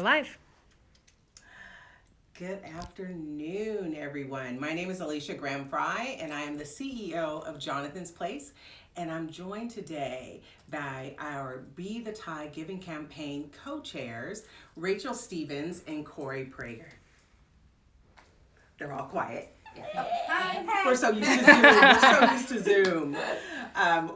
Live. Good afternoon, everyone. My name is Alicia Graham Fry, and I am the CEO of Jonathan's Place. And I'm joined today by our Be the Tie Giving Campaign co chairs, Rachel Stevens and Corey Prager. They're all quiet. Hi. We're so used to Zoom. We're so used to Zoom.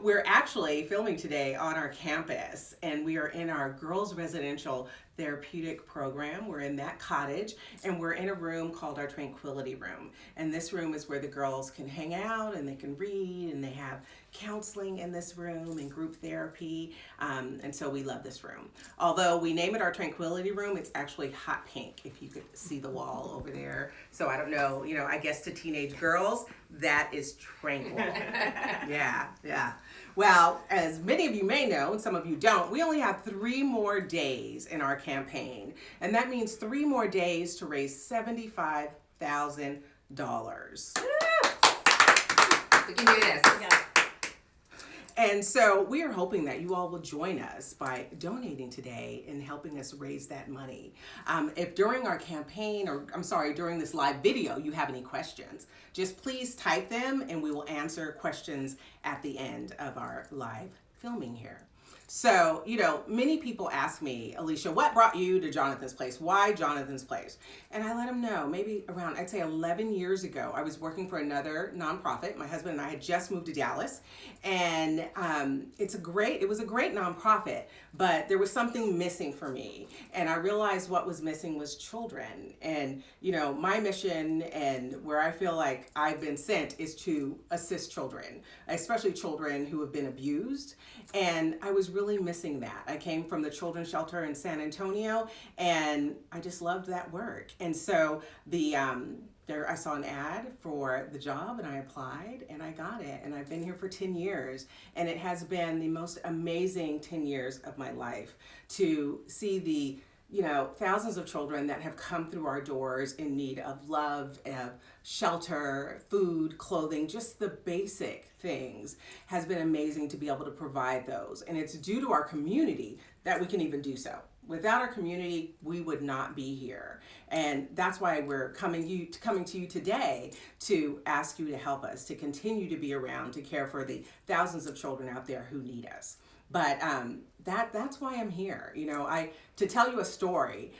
We're actually filming today on our campus, and we are in our girls' residential therapeutic program. We're in that cottage, and we're in a room called our Tranquility Room. And this room is where the girls can hang out and they can read, and they have counseling in this room and group therapy. And so we love this room. Although we name it our Tranquility Room, it's actually hot pink, if you could see the wall over there. So I don't know, I guess to teenage girls, that is tranquil. Yeah. Well, as many of you may know, and some of you don't, we only have 3 more days in our campaign. And that means 3 more days to raise $75,000. We can do this. Yeah. And so we are hoping that you all will join us by donating today and helping us raise that money. If during our campaign, during this live video, you have any questions, just please type them and we will answer questions at the end of our live filming here. So, many people ask me, Alicia, what brought you to Jonathan's Place? Why Jonathan's Place? And I let them know, maybe around, I'd say 11 years ago, I was working for another nonprofit. My husband and I had just moved to Dallas. And it was a great nonprofit, but there was something missing for me. And I realized what was missing was children. And, my mission and where I feel like I've been sent is to assist children, especially children who have been abused. And I was really missing that. I came from the children's shelter in San Antonio, and I just loved that work. And so I saw an ad for the job, and I applied, and I got it. And I've been here for 10 years, and it has been the most amazing 10 years of my life to see the thousands of children that have come through our doors in need of love, of shelter, food, clothing, just the basic things has been amazing to be able to provide those. And it's due to our community that we can even do so. Without our community, we would not be here. And that's why we're coming to you today to ask you to help us, to continue to be around, to care for the thousands of children out there who need us. But that's why I'm here. To tell you a story,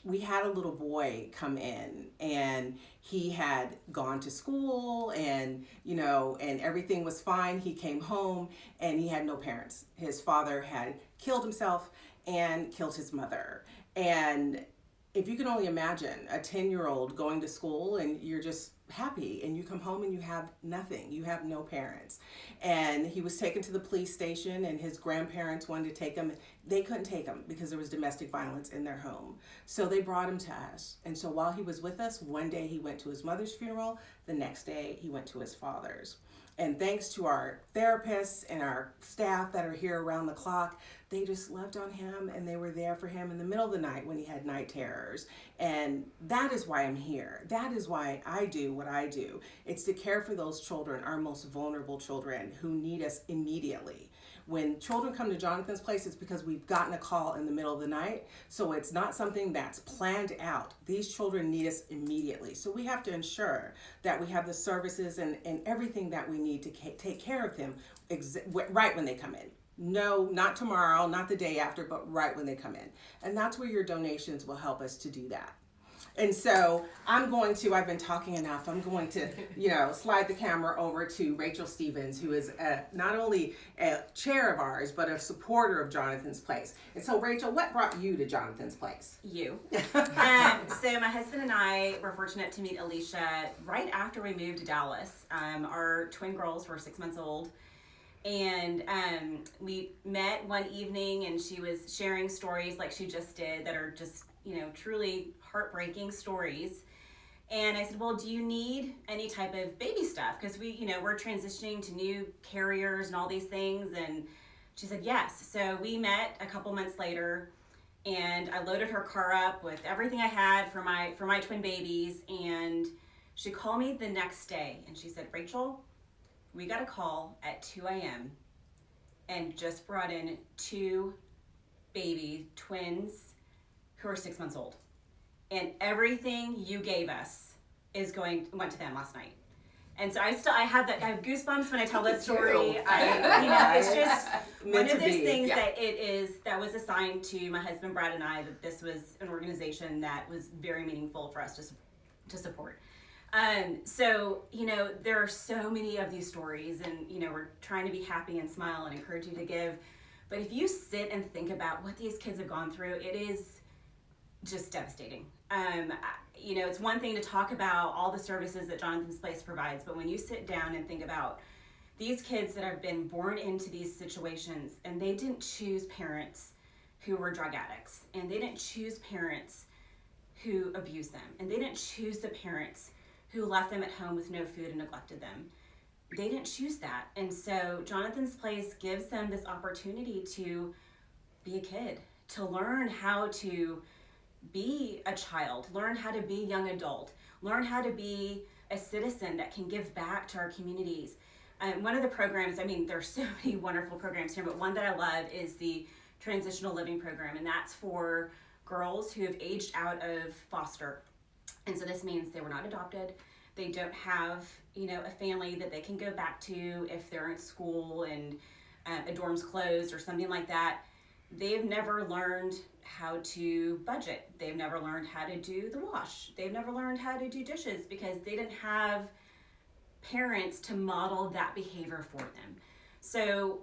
we had a little boy come in, and he had gone to school, and and everything was fine. He came home and he had no parents. His father had killed himself and killed his mother. And if you can only imagine a 10-year-old going to school and you're just happy, and you come home and you have nothing, you have no parents. And he was taken to the police station, and his grandparents wanted to take him. They couldn't take him because there was domestic violence in their home. So they brought him to us. And so while he was with us, one day he went to his mother's funeral, the next day he went to his father's. And thanks to our therapists and our staff that are here around the clock, they just loved on him, and they were there for him in the middle of the night when he had night terrors. And that is why I'm here. That is why I do what I do. It's to care for those children, our most vulnerable children who need us immediately. When children come to Jonathan's Place, it's because we've gotten a call in the middle of the night. So it's not something that's planned out. These children need us immediately. So we have to ensure that we have the services and everything that we need to take care of them right when they come in. No, not tomorrow, not the day after, but right when they come in. And that's where your donations will help us to do that. And so I've been talking enough. I'm going to, slide the camera over to Rachel Stevens, who is not only a chair of ours, but a supporter of Jonathan's Place. And so, Rachel, what brought you to Jonathan's Place? You. So my husband and I were fortunate to meet Alicia right after we moved to Dallas. Our twin girls were 6 months old. And we met one evening, and she was sharing stories like she just did that are just, truly heartbreaking stories. And I said, well, do you need any type of baby stuff? Because we're transitioning to new carriers and all these things. And she said, yes. So we met a couple months later, and I loaded her car up with everything I had for my twin babies. And she called me the next day, and she said, Rachel, we got a call at 2 a.m. and just brought in 2 baby twins who are 6 months old. And everything you gave us went to them last night. And so I have goosebumps when I tell that story. It's just one of those things that was assigned to my husband Brad and I, that this was an organization that was very meaningful for us to support. So, there are so many of these stories, and, we're trying to be happy and smile and encourage you to give. But if you sit and think about what these kids have gone through, it is just devastating. It's one thing to talk about all the services that Jonathan's Place provides, but when you sit down and think about these kids that have been born into these situations, and they didn't choose parents who were drug addicts, and they didn't choose parents who abused them, and they didn't choose the parents who left them at home with no food and neglected them. They didn't choose that. And so Jonathan's Place gives them this opportunity to be a kid, to learn how to be a child, learn how to be a young adult, learn how to be a citizen that can give back to our communities. One of the programs, there's so many wonderful programs here, but one that I love is the Transitional Living Program, and that's for girls who have aged out of foster. And so this means they were not adopted. They don't have, a family that they can go back to if they're in school and a dorm's closed or something like that. They've never learned how to budget. They've never learned how to do the wash. They've never learned how to do dishes because they didn't have parents to model that behavior for them. So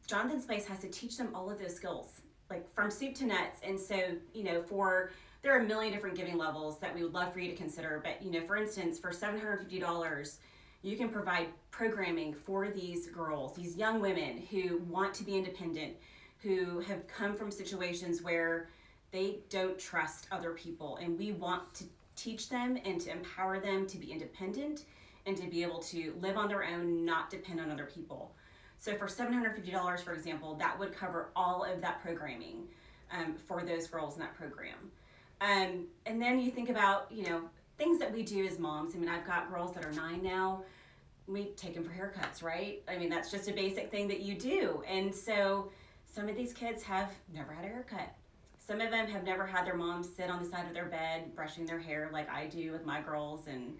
Jonathan's Place has to teach them all of those skills, like from soup to nuts. And so, there are a million different giving levels that we would love for you to consider. But, for instance, for $750, you can provide programming for these girls, these young women who want to be independent, who have come from situations where they don't trust other people. And we want to teach them and to empower them to be independent and to be able to live on their own, not depend on other people. So for $750, for example, that would cover all of that programming for those girls in that program. And then you think about, things that we do as moms. I've got girls that are 9 now. We take them for haircuts, right? That's just a basic thing that you do. And so some of these kids have never had a haircut. Some of them have never had their mom sit on the side of their bed brushing their hair like I do with my girls, and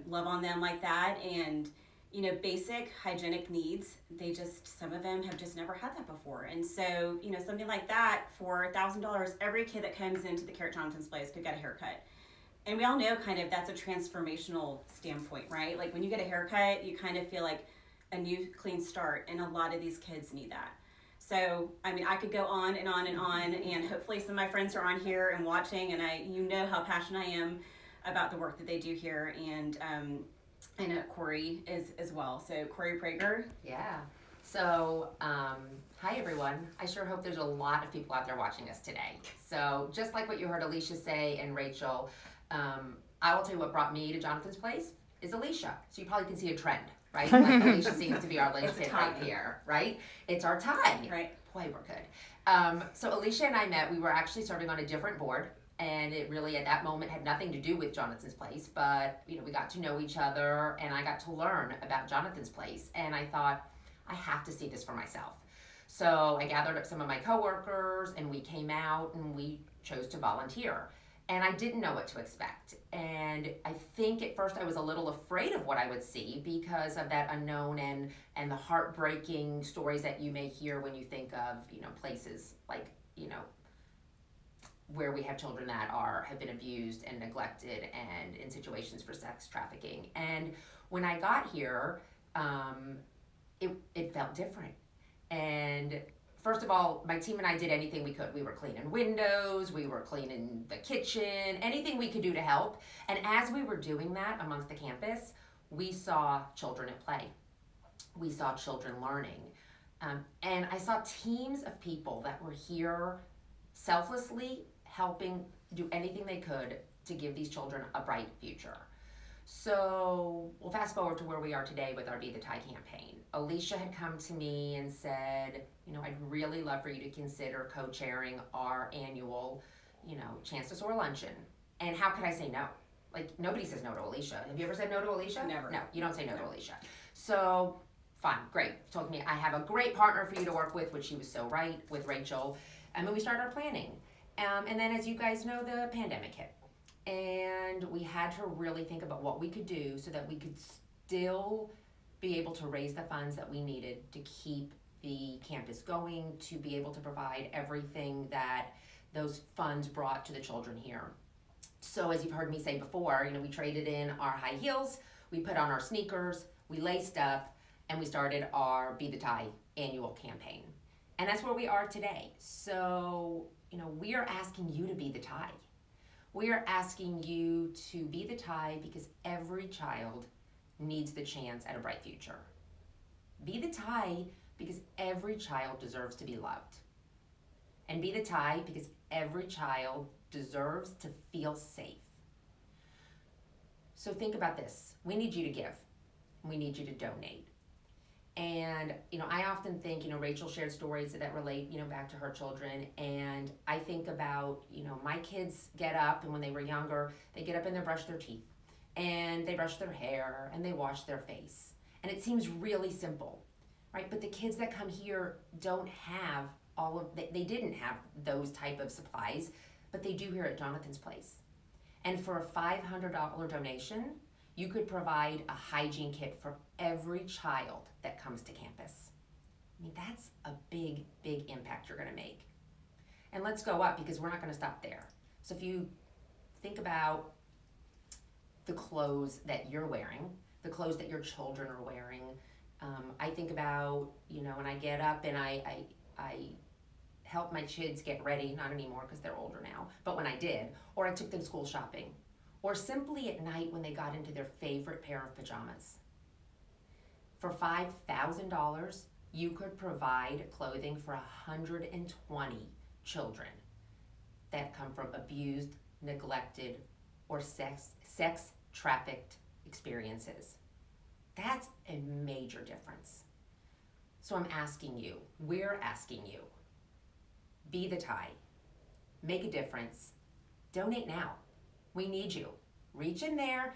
love on them like that. And basic hygienic needs, some of them have just never had that before. And so, something like that for $1,000, every kid that comes into the care at Jonathan's Place could get a haircut. And we all know that's a transformational standpoint, right? Like when you get a haircut, you kind of feel like a new clean start, and a lot of these kids need that. So, I could go on and on and on, and hopefully some of my friends are on here and watching, and how passionate I am about the work that they do here, and I know Corey is as well. So Corey Prager. Yeah. So, hi everyone. I sure hope there's a lot of people out there watching us today. So just like what you heard Alicia say and Rachel, I will tell you what brought me to Jonathan's Place is Alicia. So you probably can see a trend, right? Like Alicia seems to be our linchpin right here, right? It's our tie. Right. Boy, we're good. So Alicia and I met, we were actually serving on a different board. And it really, at that moment, had nothing to do with Jonathan's Place, but, we got to know each other, and I got to learn about Jonathan's Place, and I thought, I have to see this for myself. So I gathered up some of my coworkers, and we came out, and we chose to volunteer. And I didn't know what to expect. And I think at first I was a little afraid of what I would see because of that unknown and the heartbreaking stories that you may hear when you think of, places like, where we have children that have been abused and neglected and in situations for sex trafficking. And when I got here, it felt different. And first of all, my team and I did anything we could. We were cleaning windows, we were cleaning the kitchen, anything we could do to help. And as we were doing that amongst the campus, we saw children at play. We saw children learning. And I saw teams of people that were here selflessly helping do anything they could to give these children a bright future. So we'll fast forward to where we are today with our Be the Tie campaign. Alicia had come to me and said, I'd really love for you to consider co-chairing our annual, Chance to Soar luncheon. And how could I say no? Like, nobody says no to Alicia. Have you ever said no to Alicia? Never. No, you don't say no to Alicia. So, fine, great. Told me I have a great partner for you to work with, which she was so right, with Rachel. And then we started our planning. And then, as you guys know, the pandemic hit. And we had to really think about what we could do so that we could still be able to raise the funds that we needed to keep the campus going, to be able to provide everything that those funds brought to the children here. So as you've heard me say before, we traded in our high heels, we put on our sneakers, we laced up, and we started our Be the Tie annual campaign. And that's where we are today. So, we are asking you to be the tie. We are asking you to be the tie because every child needs the chance at a bright future. Be the tie because every child deserves to be loved. And be the tie because every child deserves to feel safe. So think about this. We need you to give. We need you to donate. And, I often think, Rachel shared stories that relate, back to her children. And I think about, my kids get up, and when they were younger, they get up and they brush their teeth. And they brush their hair, and they wash their face. And it seems really simple, right? But the kids that come here don't have they didn't have those type of supplies, but they do here at Jonathan's Place. And for a $500 donation, you could provide a hygiene kit for every child that comes to campus. That's a big, big impact you're gonna make. And let's go up because we're not gonna stop there. So if you think about the clothes that you're wearing, the clothes that your children are wearing, I think about, when I get up and I help my kids get ready, not anymore because they're older now, but when I did, or I took them school shopping, or simply at night when they got into their favorite pair of pajamas. For $5,000, you could provide clothing for 120 children that come from abused, neglected, or sex trafficked experiences. That's a major difference. So I'm asking you, we're asking you, be the tie, make a difference, donate now. We need you. Reach in there,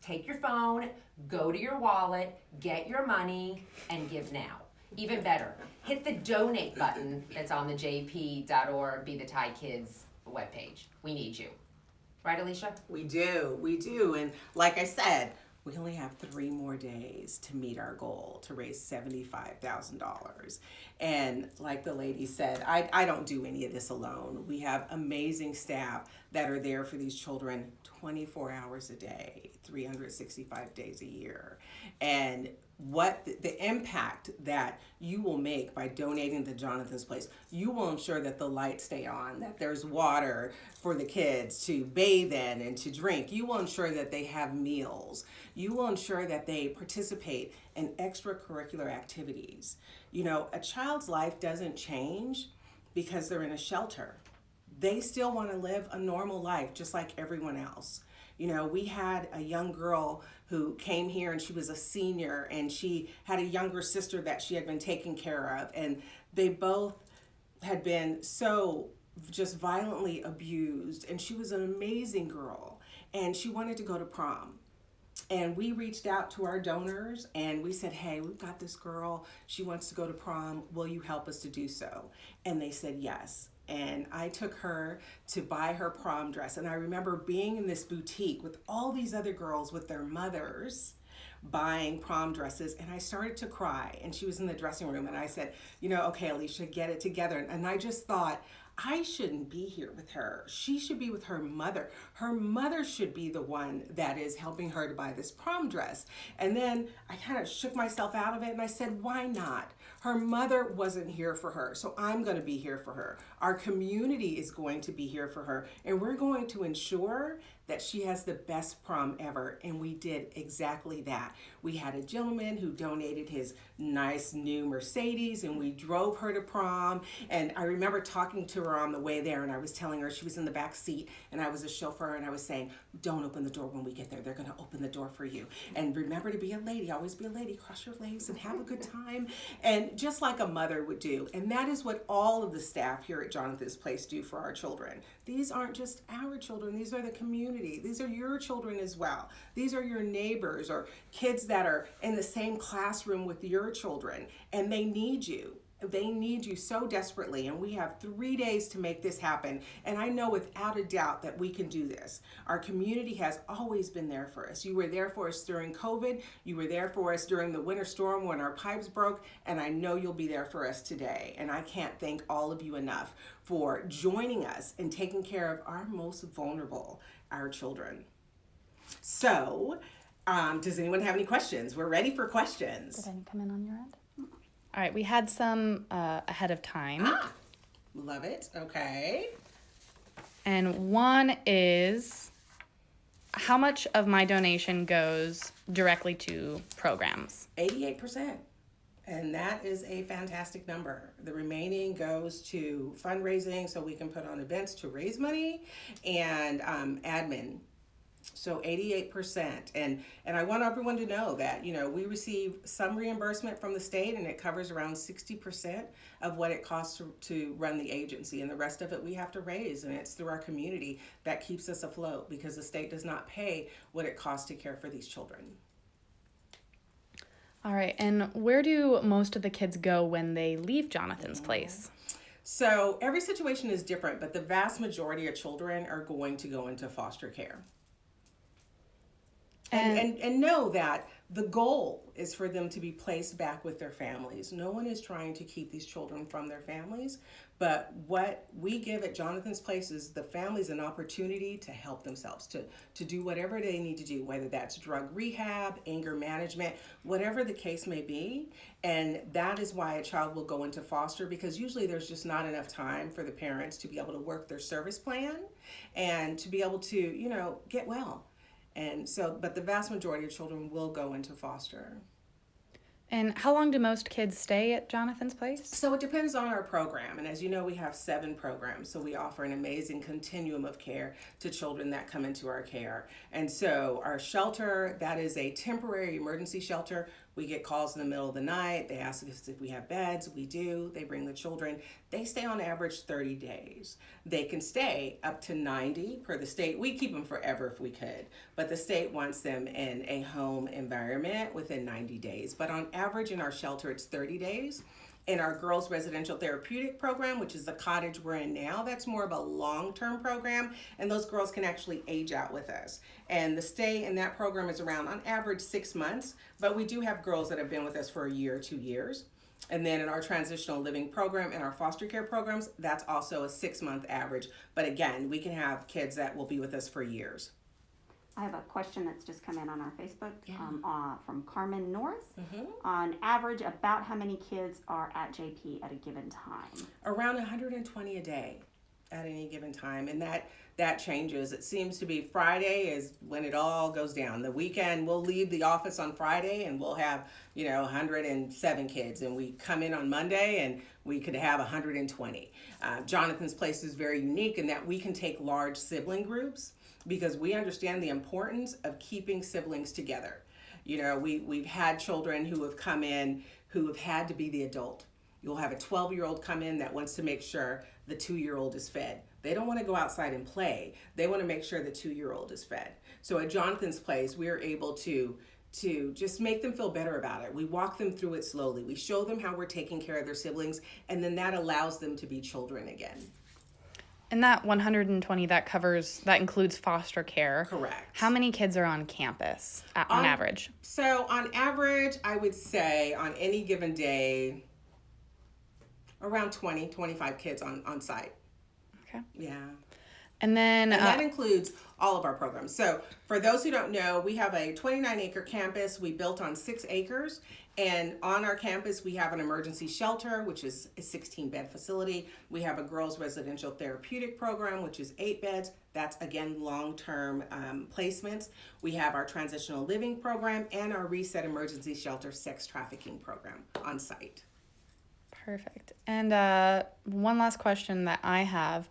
take your phone, go to your wallet, get your money, and give now. Even better, hit the donate button that's on the jp.org Be the Tie Kids webpage. We need you. Right, Alicia? We do. And like I said, we only have 3 more days to meet our goal to raise $75,000. And like the lady said, I don't do any of this alone. We have amazing staff that are there for these children 24 hours a day, 365 days a year. And what the impact that you will make by donating to Jonathan's Place, you will ensure that the lights stay on, that there's water for the kids to bathe in and to drink. You will ensure that they have meals. You will ensure that they participate in extracurricular activities. A child's life doesn't change because they're in a shelter. They still want to live a normal life just like everyone else. We had a young girl who came here and she was a senior and she had a younger sister that she had been taking care of, and they both had been so just violently abused, and she was an amazing girl and she wanted to go to prom. And we reached out to our donors and we said, hey, we've got this girl, she wants to go to prom, will you help us to do so? And they said yes. And I took her to buy her prom dress. And I remember being in this boutique with all these other girls with their mothers buying prom dresses, and I started to cry. And she was in the dressing room and I said, okay, Alicia, get it together. And I just thought, I shouldn't be here with her. She should be with her mother. Her mother should be the one that is helping her to buy this prom dress. And then I kind of shook myself out of it and I said, why not? Her mother wasn't here for her, so I'm going to be here for her. Our community is going to be here for her, and we're going to ensure that she has the best prom ever. And we did exactly that. We had a gentleman who donated his nice new Mercedes and we drove her to prom. And I remember talking to her on the way there and I was telling her, she was in the back seat and I was a chauffeur, and I was saying, don't open the door when we get there. They're going to open the door for you. And remember to be a lady, always be a lady, cross your legs and have a good time. And just like a mother would do. And that is what all of the staff here at Jonathan's Place do for our children. These aren't just our children, these are the community. These are your children as well. These are your neighbors or kids that are in the same classroom with your children, and they need you. They need you so desperately, and we have 3 days to make this happen. And I know without a doubt that we can do this. Our community has always been there for us. You were there for us during COVID. You were there for us during the winter storm when our pipes broke. And I know you'll be there for us today. And I can't thank all of you enough for joining us and taking care of our most vulnerable, our children. So, does anyone have any questions? We're ready for questions. Did any come in on your end? All right, we had some ahead of time. Love it. Okay. And one is, how much of my donation goes directly to programs? 88%. And that is a fantastic number. The remaining goes to fundraising so we can put on events to raise money and admin. So 88%. And I want everyone to know that, we receive some reimbursement from the state, and it covers around 60% of what it costs to run the agency. And the rest of it we have to raise. And it's through our community that keeps us afloat, because the state does not pay what it costs to care for these children. All right, and where do most of the kids go when they leave Jonathan's place? So every situation is different, but the vast majority of children are going to go into foster care. And know that the goal is for them to be placed back with their families. No one is trying to keep these children from their families, but what we give at Jonathan's Place is the families an opportunity to help themselves, to do whatever they need to do, whether that's drug rehab, anger management, whatever the case may be. And that is why a child will go into foster, because usually there's just not enough time for the parents to be able to work their service plan and to be able to, get well. And so, but the vast majority of children will go into foster. And how long do most kids stay at Jonathan's Place? So it depends on our program. And as you know, we have 7 programs. So we offer an amazing continuum of care to children that come into our care. And so our shelter, that is a temporary emergency shelter. We get calls in the middle of the night. They ask us if we have beds. We do. They bring the children. They stay on average 30 days. They can stay up to 90 per the state. We keep them forever if we could, but the state wants them in a home environment within 90 days. But on average in our shelter, it's 30 days. In our girls residential therapeutic program, which is the cottage we're in now, that's more of a long-term program, and those girls can actually age out with us. And the stay in that program is around on average 6 months, but we do have girls that have been with us for a year, 2 years. And then in our transitional living program and our foster care programs, that's also a 6-month average. But again, we can have kids that will be with us for years. I have a question that's just come in on our Facebook Yeah. from Carmen Norris. On average, about how many kids are at JP at a given time? Around 120 a day at any given time, and that changes. It seems to be Friday is when it all goes down. The weekend, we'll leave the office on Friday and we'll have 107 kids, and we come in on Monday and we could have 120. Jonathan's Place is very unique in that we can take large sibling groups, because we understand the importance of keeping siblings together. We've had children who have come in who have had to be the adult. You'll have a 12-year-old come in that wants to make sure the 2-year-old is fed. They don't want to go outside and play. They want to make sure the 2-year-old is fed. So at Jonathan's Place, we are able to just make them feel better about it. We walk them through it slowly. We show them how we're taking care of their siblings, and then that allows them to be children again. And that 120, that includes foster care. Correct. How many kids are on campus on average? So on average, I would say on any given day, around 20, 25 kids on site. Okay. Yeah. And then And that includes all of our programs. So for those who don't know, we have a 29-acre campus. We built on 6 acres. And on our campus, we have an emergency shelter, which is a 16-bed facility. We have a girls residential therapeutic program, which is 8 beds. That's, again, long-term placements. We have our transitional living program and our reset emergency shelter sex trafficking program on site. Perfect. And one last question that I have.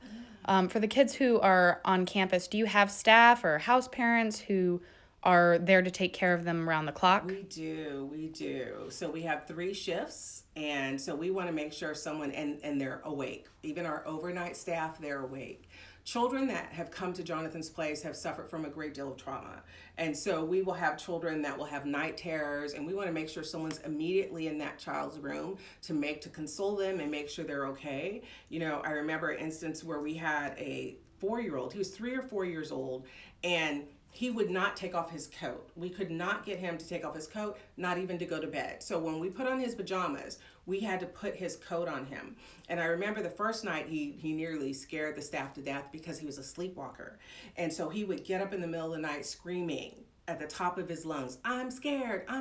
For the kids who are on campus, do you have staff or house parents who are there to take care of them around the clock? We do. So we have 3 shifts, and so we want to make sure someone, and they're awake. Even our overnight staff, they're awake. children that have come to Jonathan's place have suffered from a great deal of trauma. And so we will have children that will have night terrors, and we want to make sure someone's immediately in that child's room to console them and make sure they're okay. You know, I remember an instance where we had a 4-year-old, he was 3 or 4 years old, and he would not take off his coat. We could not get him to take off his coat, not even to go to bed. So when we put on his pajamas, we had to put his coat on him. And I remember the first night he nearly scared the staff to death because he was a sleepwalker. And so he would get up in the middle of the night screaming at the top of his lungs, I'm scared, I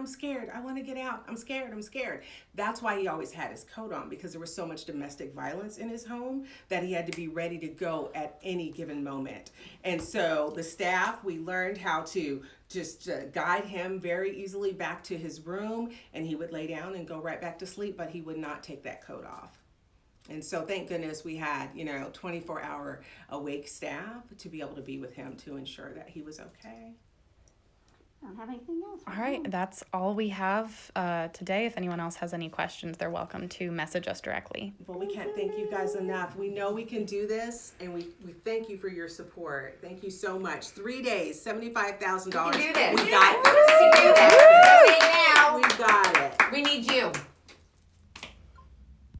want to get out, I'm scared. That's why he always had his coat on, because there was so much domestic violence in his home that he had to be ready to go at any given moment. And so the staff, we learned how to just guide him very easily back to his room, and he would lay down and go right back to sleep, but he would not take that coat off. And so thank goodness we had, 24-hour awake staff to be able to be with him to ensure that he was okay. I don't have anything else. All right, that's all we have today. If anyone else has any questions, they're welcome to message us directly. Well, we can't thank you guys enough. We know we can do this, and we thank you for your support. Thank you so much. 3 days, $75,000. We can do this. We got We can do this. this. Say now. We got it. We need you.